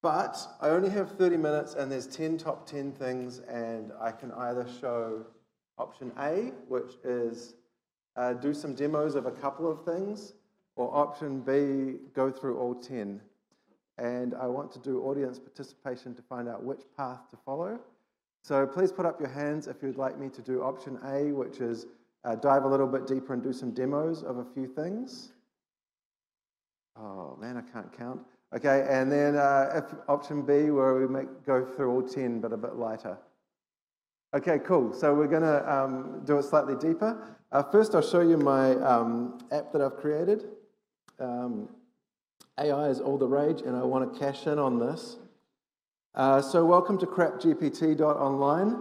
But I only have 30 minutes and there's 10 top 10 things, and I can either show option A, which is do some demos of a couple of things, or option B, go through all 10. And I want to do audience participation to find out which path to follow. So please put up your hands if you'd like me to do option A, which is dive a little bit deeper and do some demos of a few things. Oh man, I can't count. Okay, and then if option B, where we go through all 10, but a bit lighter. Okay, cool. So we're going to do it slightly deeper. First, I'll show you my app that I've created. AI is all the rage, and I want to cash in on this. So welcome to crapgpt.online.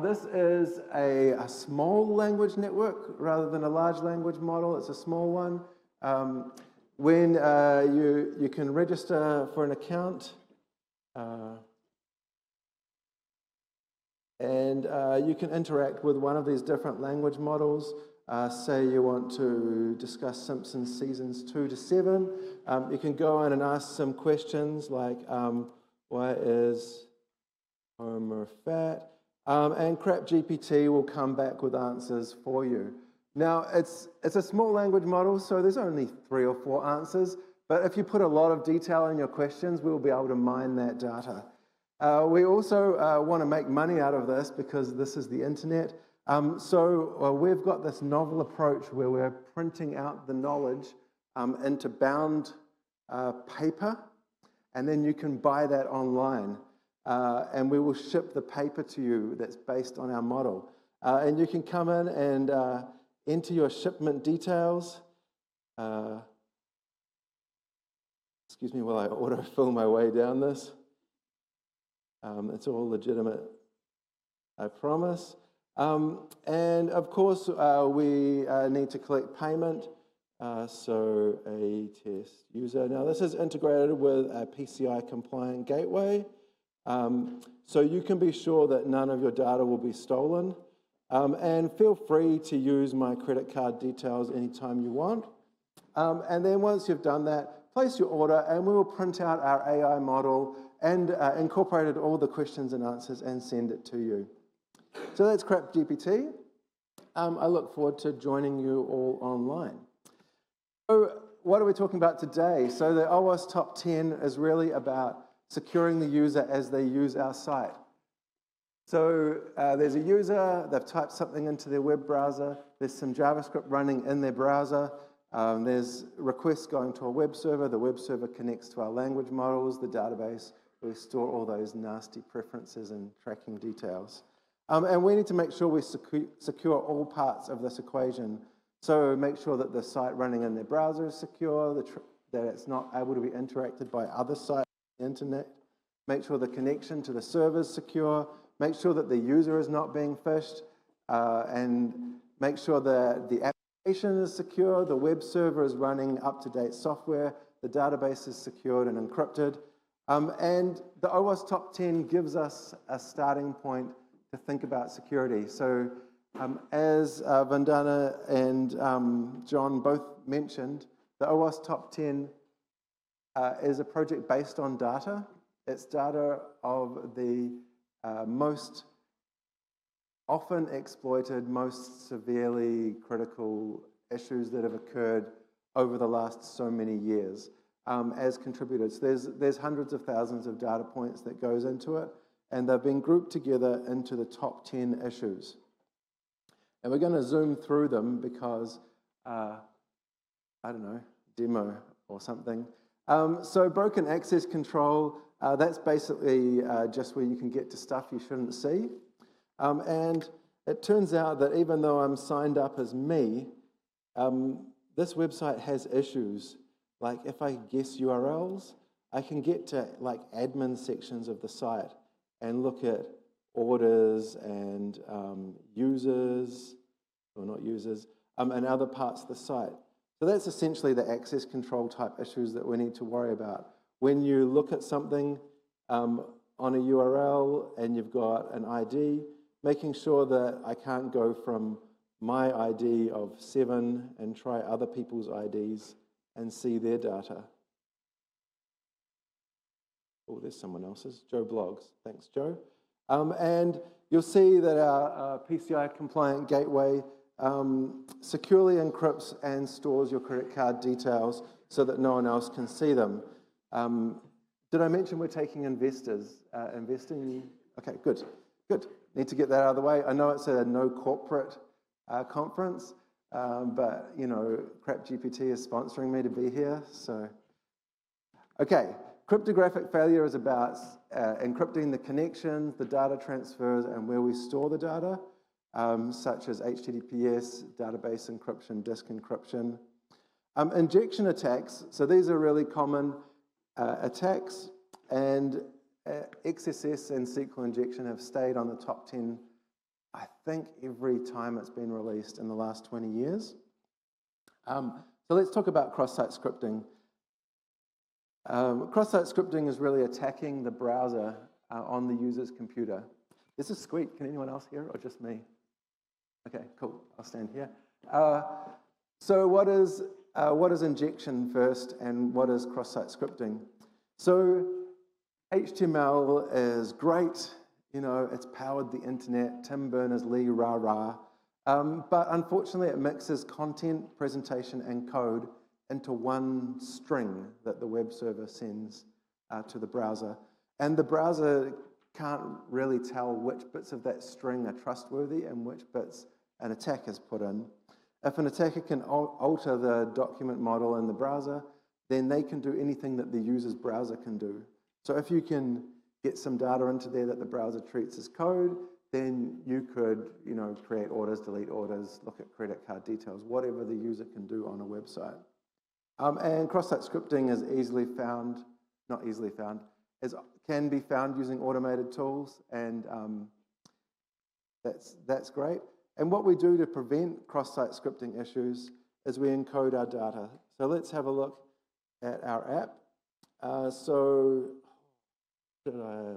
This is a small language network rather than a large language model. It's a small one. When you can register for an account, and you can interact with one of these different language models. Say you want to discuss Simpsons seasons 2 to 7. You can go in and ask some questions like, why is Homer fat? And CrapGPT will come back with answers for you. Now, it's a small language model, so there's only 3 or 4 answers. But if you put a lot of detail in your questions, we'll be able to mine that data. We also want to make money out of this because this is the internet. So we've got this novel approach where we're printing out the knowledge into bound paper, and then you can buy that online. And we will ship the paper to you that's based on our model. And you can come in and enter your shipment details. Excuse me while I autofill my way down this. It's all legitimate, I promise. And of course, we need to collect payment. So a test user. Now this is integrated with a PCI compliant gateway. So you can be sure that none of your data will be stolen. And feel free to use my credit card details anytime you want. And then once you've done that, place your order and we will print out our AI model and incorporated all the questions and answers and send it to you. So that's CrapGPT. I look forward to joining you all online. So what are we talking about today? So the OWASP Top 10 is really about securing the user as they use our site. So there's a user, they've typed something into their web browser, there's some JavaScript running in their browser, there's requests going to a web server, the web server connects to our language models, the database, we store all those nasty preferences and tracking details. And we need to make sure we secure all parts of this equation. So make sure that the site running in their browser is secure, that it's not able to be interacted by other sites on the internet. Make sure the connection to the server is secure. Make sure that the user is not being phished. And make sure that the application is secure, the web server is running up-to-date software, the database is secured and encrypted. And the OWASP Top 10 gives us a starting point to think about security. So as Vandana and John both mentioned, the OWASP Top 10 is a project based on data. It's data of the most often exploited, most severely critical issues that have occurred over the last so many years as contributors. There's hundreds of thousands of data points that goes into it, and they've been grouped together into the top 10 issues. And we're going to zoom through them because, I don't know, demo or something. So broken access control, that's basically just where you can get to stuff you shouldn't see. And it turns out that even though I'm signed up as me, this website has issues. Like if I guess URLs, I can get to like admin sections of the site and look at orders and users, or not users, and other parts of the site. So that's essentially the access control type issues that we need to worry about. When you look at something on a URL and you've got an ID, making sure that I can't go from my ID of 7 and try other people's IDs and see their data. Oh, there's someone else's. Joe Blogs. Thanks, Joe. And you'll see that our PCI compliant gateway securely encrypts and stores your credit card details so that no one else can see them. Did I mention we're taking investors investing? Okay, good. Need to get that out of the way. I know it's a no corporate conference, but you know, Crap GPT is sponsoring me to be here, so. Okay, cryptographic failure is about encrypting the connections, the data transfers, and where we store the data, such as HTTPS, database encryption, disk encryption. Injection attacks, so these are really common attacks, and XSS and SQL injection have stayed on the top 10, I think, every time it's been released in the last 20 years. So let's talk about cross-site scripting. Cross-site scripting is really attacking the browser on the user's computer. This is squeak. Can anyone else hear it, or just me? Okay, cool. I'll stand here. So what is injection first, and what is cross-site scripting? So HTML is great. You know, it's powered the internet. Tim Berners-Lee, rah rah. But unfortunately, it mixes content, presentation, and code into one string that the web server sends to the browser. And the browser can't really tell which bits of that string are trustworthy and which bits an attack is put in. If an attacker can alter the document model in the browser, then they can do anything that the user's browser can do. So if you can get some data into there that the browser treats as code, then you could, you know, create orders, delete orders, look at credit card details, whatever the user can do on a website. And cross-site scripting is easily found, not easily found, can be found using automated tools, and that's great. And what we do to prevent cross-site scripting issues is we encode our data. So let's have a look at our app. So what did I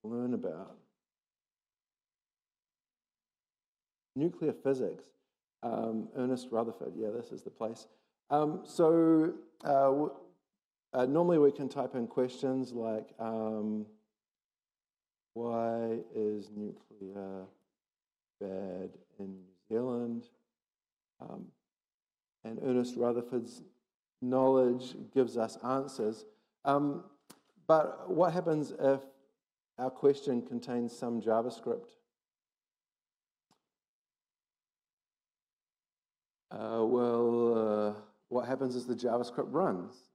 learn about? Nuclear physics. Ernest Rutherford, yeah, this is the place. Normally we can type in questions like, why is nuclear bad in New Zealand? And Ernest Rutherford's knowledge gives us answers. But what happens if our question contains some JavaScript? What happens is the JavaScript runs.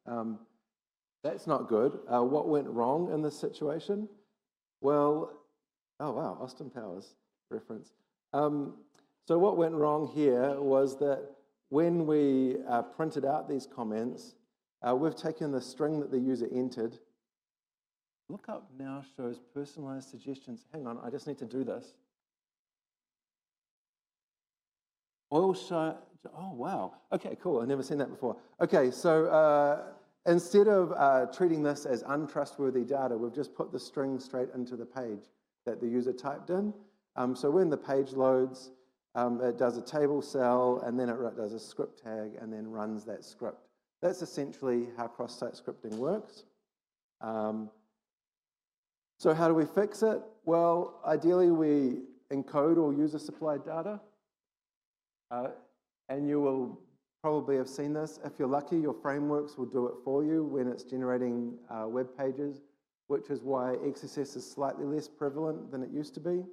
That's not good. What went wrong in this situation? Well, oh wow, Austin Powers reference. So what went wrong here was that when we printed out these comments, we've taken the string that the user entered. Look up now shows personalized suggestions. Hang on, I just need to do this. Oil shine. Oh, wow. Okay, cool. I've never seen that before. Okay, so instead of treating this as untrustworthy data, we've just put the string straight into the page that the user typed in. So when the page loads, it does a table cell, and then it does a script tag, and then runs that script. That's essentially how cross-site scripting works. So how do we fix it? Well, ideally, we encode all user-supplied data. And you will probably have seen this. If you're lucky, your frameworks will do it for you when it's generating web pages, which is why XSS is slightly less prevalent than it used to be.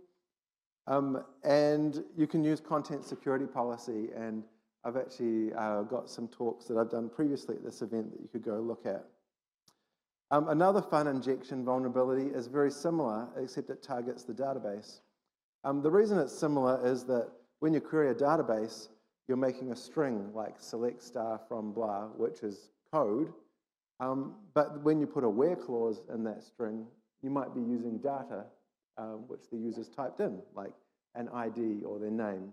And you can use content security policy, and I've actually got some talks that I've done previously at this event that you could go look at. Another fun injection vulnerability is very similar, except it targets the database. The reason it's similar is that when you query a database, you're making a string like select star from blah, which is code. But when you put a where clause in that string, you might be using data which the user's typed in, like an ID or their name.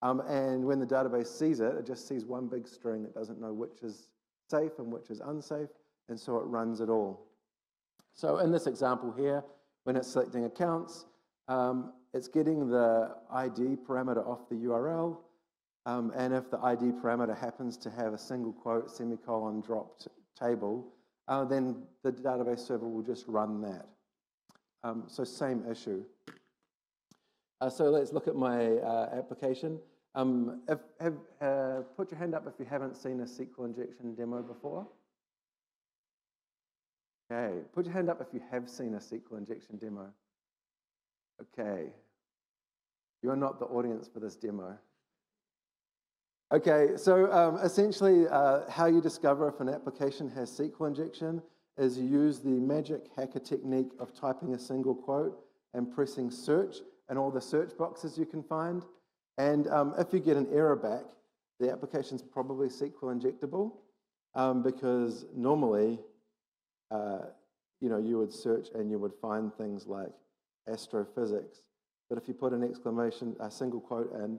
And when the database sees it, it just sees one big string. It doesn't know which is safe and which is unsafe, and so it runs it all. So in this example here, when it's selecting accounts, it's getting the ID parameter off the URL, and if the ID parameter happens to have a single quote, semicolon, dropped table, then the database server will just run that. So same issue. So let's look at my application. Put your hand up if you haven't seen a SQL injection demo before. Okay, put your hand up if you have seen a SQL injection demo. Okay, you're not the audience for this demo. Okay, so essentially how you discover if an application has SQL injection is you use the magic hacker technique of typing a single quote and pressing search in all the search boxes you can find. And if you get an error back, the application's probably SQL injectable because normally, you would search and you would find things like astrophysics. But if you put a single quote in,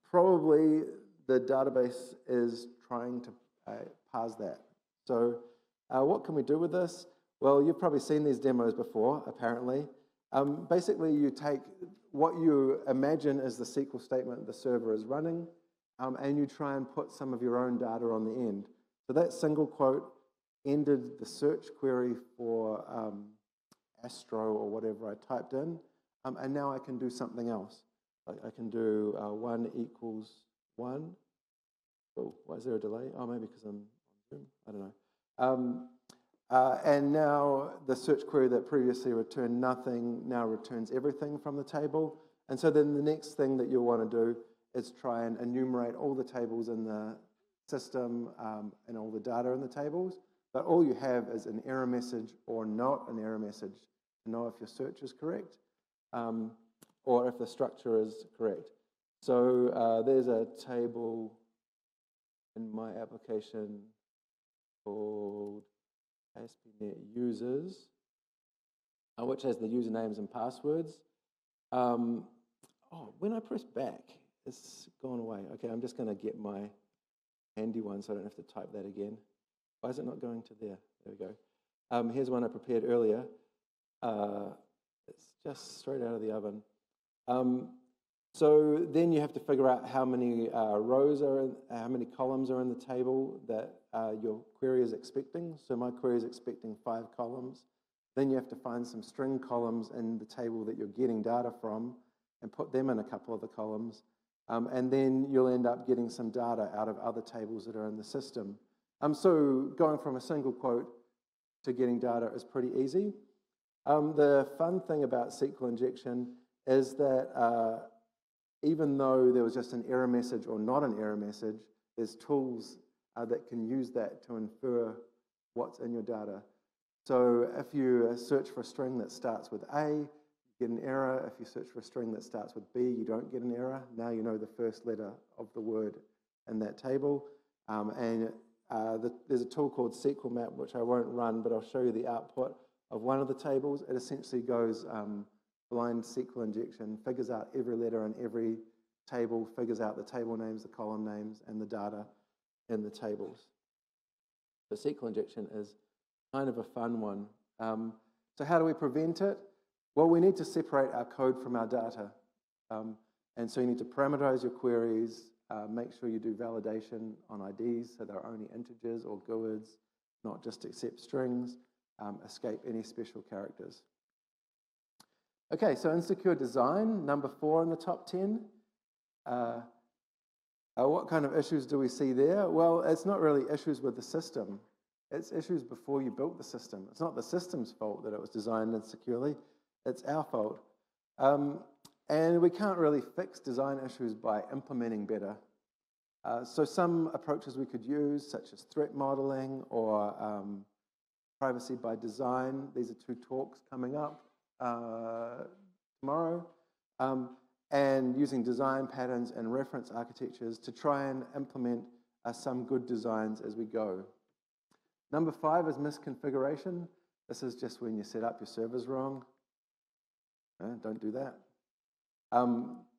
probably the database is trying to parse that. So what can we do with this? Well, you've probably seen these demos before, apparently. Basically, you take what you imagine is the SQL statement the server is running, and you try and put some of your own data on the end. So that single quote ended the search query for Astro or whatever I typed in, and now I can do something else. I can do 1 equals 1. Oh, why is there a delay? Oh, maybe because I'm on Zoom. I don't know. And now the search query that previously returned nothing now returns everything from the table. And so then the next thing that you'll want to do is try and enumerate all the tables in the system and all the data in the tables. But all you have is an error message or not an error message to know if your search is correct or if the structure is correct. So there's a table in my application called ASP.NET Users, which has the usernames and passwords. When I press back, it's gone away. Okay, I'm just going to get my handy one so I don't have to type that again. Why is it not going to there? There we go. Here's one I prepared earlier. It's just straight out of the oven. So then you have to figure out how many rows are in, how many columns are in the table that your query is expecting. So my query is expecting 5 columns. Then you have to find some string columns in the table that you're getting data from and put them in a couple of the columns. And then you'll end up getting some data out of other tables that are in the system. So going from a single quote to getting data is pretty easy. The fun thing about SQL injection is that even though there was just an error message or not an error message, there's tools that can use that to infer what's in your data. So if you search for a string that starts with A, you get an error. If you search for a string that starts with B, you don't get an error. Now you know the first letter of the word in that table. There's a tool called SQL Map, which I won't run, but I'll show you the output of one of the tables. It essentially goes blind SQL injection, figures out every letter in every table, figures out the table names, the column names, and the data in the tables. So SQL injection is kind of a fun one. So how do we prevent it? Well, we need to separate our code from our data. And so you need to parameterize your queries, make sure you do validation on IDs, so they're only integers or GUIDs, not just accept strings, escape any special characters. Okay, so insecure design, number 4 in the top 10. What kind of issues do we see there? Well, it's not really issues with the system. It's issues before you built the system. It's not the system's fault that it was designed insecurely. It's our fault. And we can't really fix design issues by implementing better. So some approaches we could use, such as threat modeling or privacy by design. These are 2 talks coming up tomorrow. And using design patterns and reference architectures to try and implement some good designs as we go. Number 5 is misconfiguration. This is just when you set up your servers wrong. Don't do that.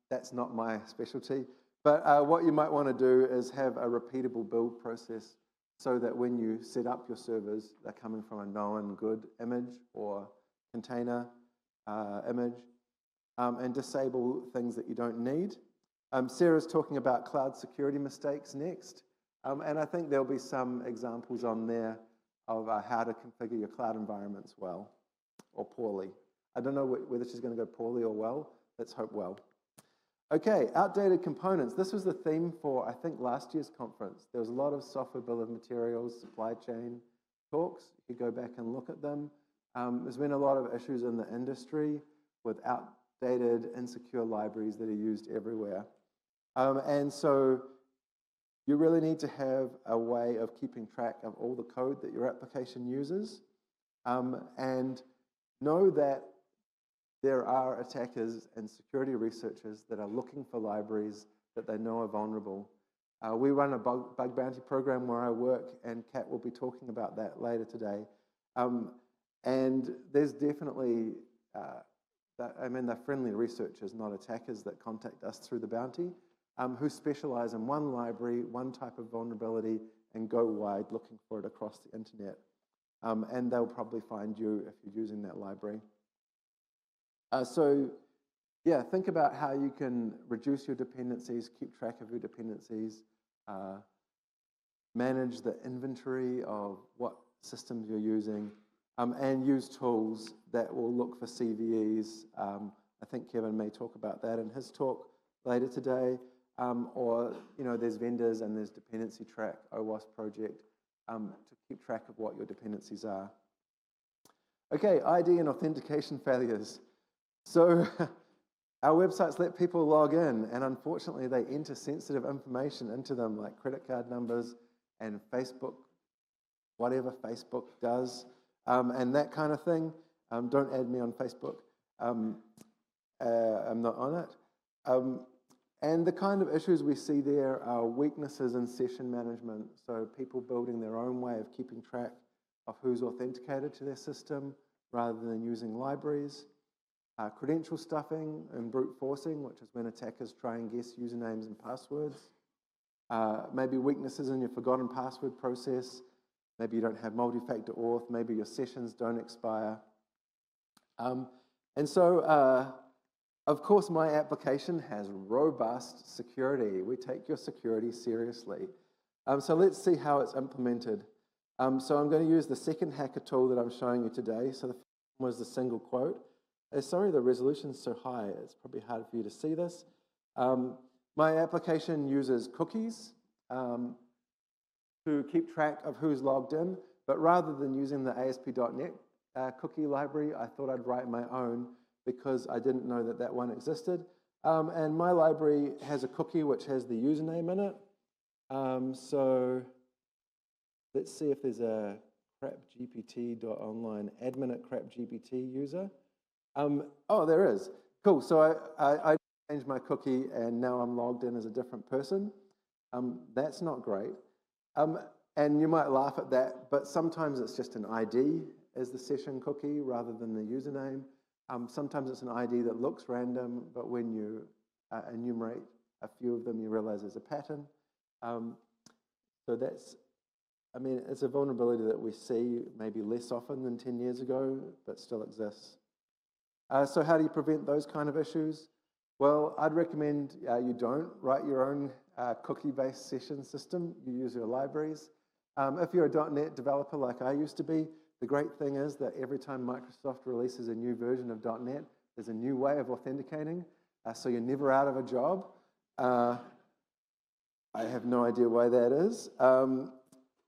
That's not my specialty. But what you might want to do is have a repeatable build process so that when you set up your servers, they're coming from a known good image or container image, and disable things that you don't need. Sarah's talking about cloud security mistakes next, and I think there'll be some examples on there of how to configure your cloud environments well or poorly. I don't know whether she's going to go poorly or well. Let's hope well. Okay, outdated components. This was the theme for, I think, last year's conference. There was a lot of software bill of materials, supply chain talks. You could go back and look at them. There's been a lot of issues in the industry with outdated, insecure libraries that are used everywhere. And so you really need to have a way of keeping track of all the code that your application uses, and know that there are attackers and security researchers that are looking for libraries that they know are vulnerable. We run a bug bounty program where I work, and Kat will be talking about that later today. And there's definitely, they're friendly researchers, not attackers, that contact us through the bounty, who specialize in one library, one type of vulnerability, and go wide looking for it across the internet. And they'll probably find you if you're using that library. So yeah, think about how you can reduce your dependencies, keep track of your dependencies, manage the inventory of what systems you're using, and use tools that will look for CVEs. I think Kevin may talk about that in his talk later today. Or, there's vendors and there's dependency track, OWASP project, to keep track of what your dependencies are. Okay, ID and authentication failures. So our websites let people log in, and unfortunately they enter sensitive information into them, like credit card numbers and Facebook, whatever Facebook does, and that kind of thing. Don't add me on Facebook. I'm not on it. And the kind of issues we see there are weaknesses in session management, so people building their own way of keeping track of who's authenticated to their system rather than using libraries. Credential stuffing and brute forcing, which is when attackers try and guess usernames and passwords. Maybe weaknesses in your forgotten password process. Maybe you don't have multi-factor auth. Maybe your sessions don't expire. And so, of course, my application has robust security. We take your security seriously. So let's see how it's implemented. So I'm going to use the second hacker tool that I'm showing you today. So the first one was the single quote. Sorry, the resolution's so high, it's probably hard for you to see this. My application uses cookies to keep track of who's logged in, but rather than using the ASP.NET cookie library, I thought I'd write my own because I didn't know that that one existed. And my library has a cookie which has the username in it. So let's see if there's a crapgpt.online admin at crapgpt user. Oh, there is. Cool. So I changed my cookie, and now I'm logged in as a different person. That's not great. And you might laugh at that, but sometimes it's just an ID as the session cookie rather than the username. Sometimes it's an ID that looks random, but when you enumerate a few of them, you realize there's a pattern. So that's, it's a vulnerability that we see maybe less often than 10 years ago, but still exists. So how do you prevent those kind of issues? Well, I'd recommend you don't write your own cookie-based session system. You use your libraries. If you're a .NET developer like I used to be, the great thing is that every time Microsoft releases a new version of .NET, there's a new way of authenticating, so you're never out of a job. I have no idea why that is.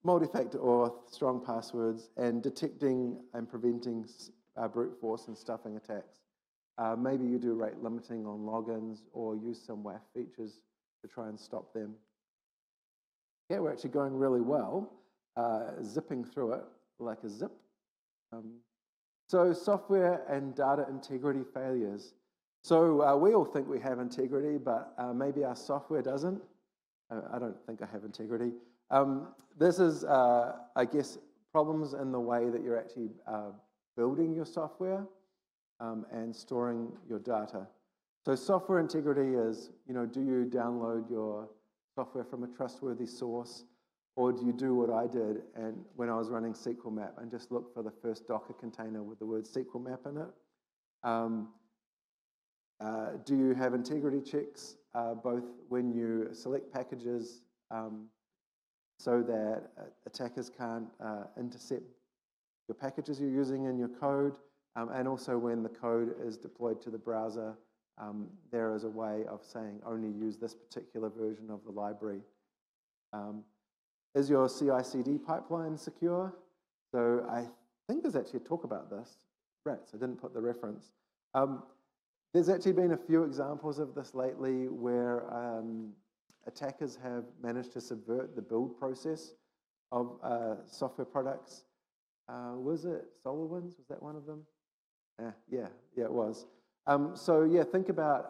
Multi-factor auth, strong passwords, and detecting and preventing brute force and stuffing attacks. Maybe you do rate limiting on logins or use some WAF features to try and stop them. Yeah, we're actually going really well, zipping through it like a zip. So software and data integrity failures. So we all think we have integrity, but maybe our software doesn't. I don't think I have integrity. This is, I guess, problems in the way that you're actually building your software and storing your data. So software integrity is, do you download your software from a trustworthy source, or do you do what I did and when I was running SQL Map and just look for the first Docker container with the word SQL Map in it? Do you have integrity checks both when you select packages, so that attackers can't intercept your packages you're using in your code, and also when the code is deployed to the browser, there is a way of saying only use this particular version of the library. Is your CI/CD pipeline secure? So I think there's actually a talk about this. Rats, I didn't put the reference. There's actually been a few examples of this lately where attackers have managed to subvert the build process of software products. Was it SolarWinds? Was that one of them? Yeah, it was. So yeah, think about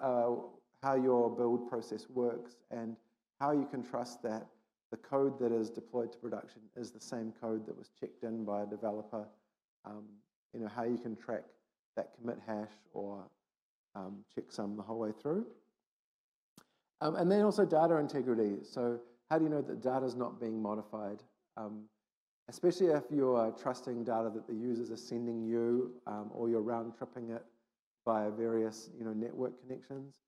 how your build process works and how you can trust that the code that is deployed to production is the same code that was checked in by a developer. How you can track that commit hash or checksum the whole way through. And then also data integrity. So how do you know that data is not being modified? Especially if you're trusting data that the users are sending you, or you're round-tripping it via various network connections.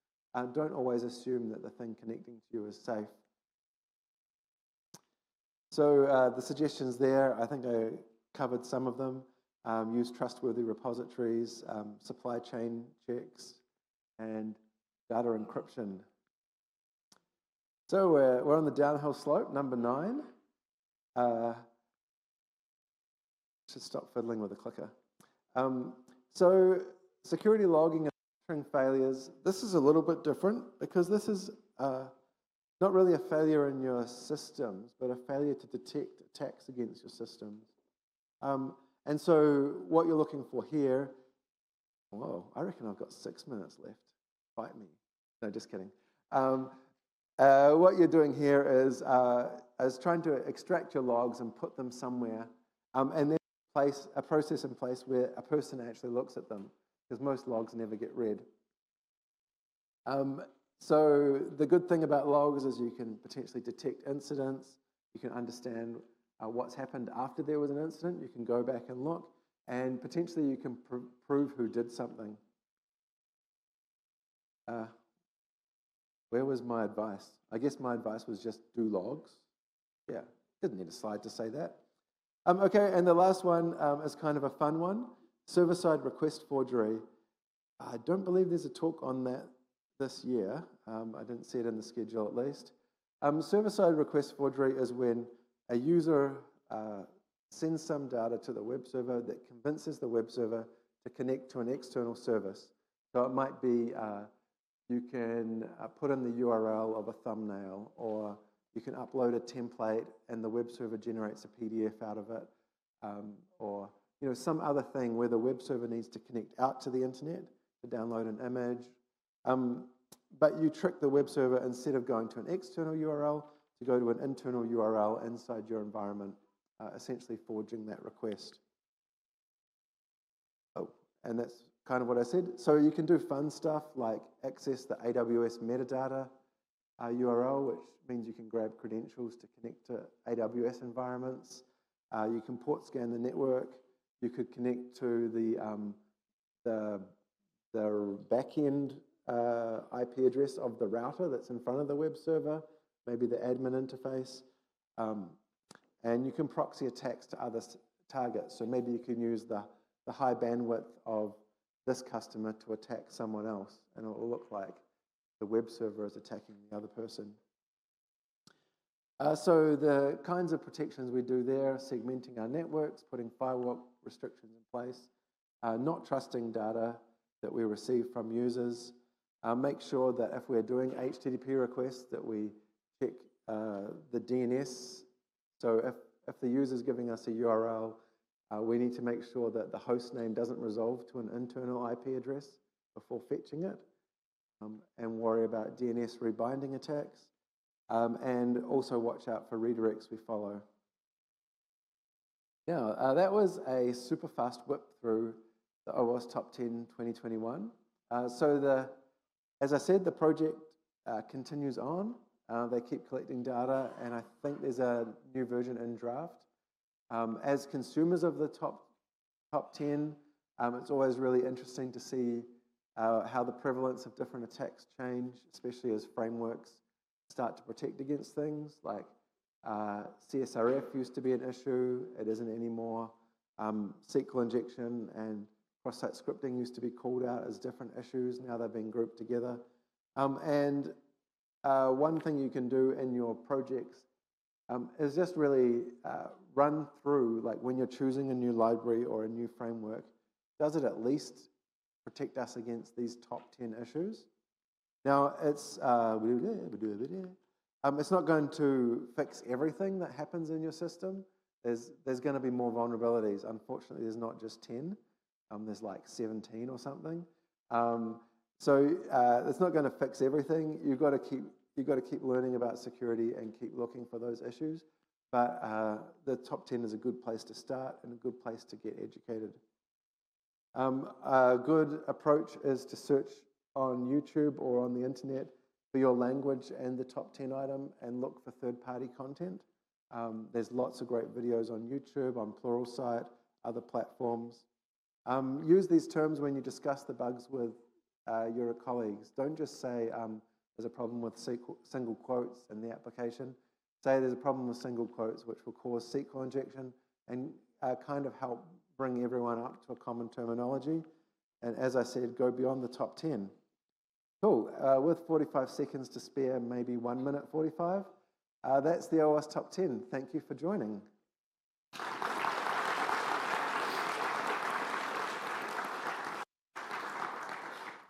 Don't always assume that the thing connecting to you is safe. So the suggestions there, I think I covered some of them. Use trustworthy repositories, supply chain checks, and data encryption. So we're on the downhill slope, number 9. Should stop fiddling with the clicker. So security logging and monitoring failures. This is a little bit different because this is not really a failure in your systems, but a failure to detect attacks against your systems. And so what you're looking for here, whoa, I reckon I've got 6 minutes left. Fight me. No, just kidding. What you're doing here is trying to extract your logs and put them somewhere, and then place a process in place where a person actually looks at them, because most logs never get read. So the good thing about logs is you can potentially detect incidents, you can understand what's happened after there was an incident, you can go back and look, and potentially you can prove who did something. Where was my advice? I guess my advice was just do logs. Yeah, didn't need a slide to say that. Okay, and the last one is kind of a fun one, server-side request forgery. I don't believe there's a talk on that this year. I didn't see it in the schedule at least. Server-side request forgery is when a user sends some data to the web server that convinces the web server to connect to an external service. So it might be you can put in the URL of a thumbnail, or you can upload a template and the web server generates a PDF out of it, or some other thing where the web server needs to connect out to the internet to download an image. But you trick the web server, instead of going to an external URL, to go to an internal URL inside your environment, essentially forging that request. Oh, and that's kind of what I said. So you can do fun stuff like access the AWS metadata URL, which means you can grab credentials to connect to AWS environments. You can port scan the network. You could connect to the backend IP address of the router that's in front of the web server, maybe the admin interface. And you can proxy attacks to other targets. So maybe you can use the high bandwidth of this customer to attack someone else, and it will look like the web server is attacking the other person. So the kinds of protections we do there: segmenting our networks, putting firewall restrictions in place, not trusting data that we receive from users. Make sure that if we're doing HTTP requests that we check the DNS. So if the user is giving us a URL, we need to make sure that the host name doesn't resolve to an internal IP address before fetching it, and worry about DNS rebinding attacks, and also watch out for redirects we follow. Now, that was a super fast whip through the OWASP Top 10 2021. As I said, the project continues on. They keep collecting data, and I think there's a new version in draft. As consumers of the top 10, it's always really interesting to see how the prevalence of different attacks change, especially as frameworks start to protect against things like CSRF used to be an issue. It isn't anymore. SQL injection and cross-site scripting used to be called out as different issues. Now they've been grouped together. One thing you can do in your projects is just really run through, like when you're choosing a new library or a new framework, does it at least protect us against these top 10 issues? Now, it's not going to fix everything that happens in your system. There's going to be more vulnerabilities. Unfortunately, there's not just 10. There's like 17 or something. So it's not going to fix everything. You've got to keep learning about security and keep looking for those issues. But the top 10 is a good place to start and a good place to get educated. A good approach is to search on YouTube or on the internet for your language and the top 10 item and look for third-party content. There's lots of great videos on YouTube, on Pluralsight, other platforms. Use these terms when you discuss the bugs with your colleagues. Don't just say there's a problem with single quotes in the application. Say there's a problem with single quotes which will cause SQL injection, and kind of help bring everyone up to a common terminology. And as I said, go beyond the top 10. Cool. With 45 seconds to spare, maybe 1 minute 45, that's the OWASP Top 10. Thank you for joining.